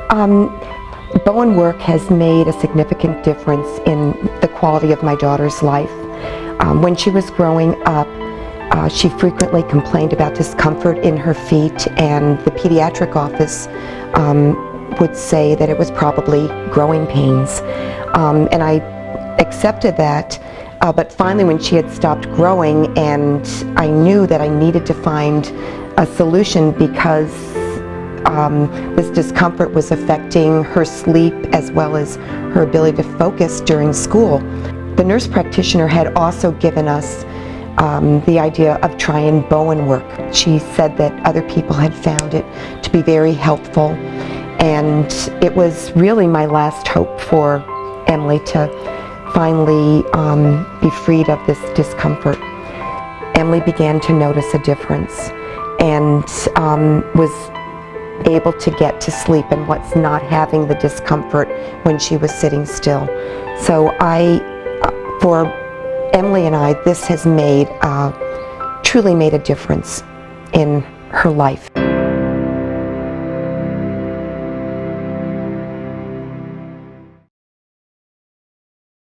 Bowen work has made a significant difference in the quality of my daughter's life. When she was growing up, she frequently complained about discomfort in her feet, and the pediatric office would say that it was probably growing pains. And I accepted that, but finally when she had stopped growing and I knew that I needed to find a solution because this discomfort was affecting her sleep as well as her ability to focus during school. The nurse practitioner had also given us the idea of trying Bowen work. She said that other people had found it to be very helpful, and it was really my last hope for Emily to finally be freed of this discomfort. Emily began to notice a difference and was able to get to sleep and was not having the discomfort when she was sitting still. So for Emily and I, this has truly made a difference in her life.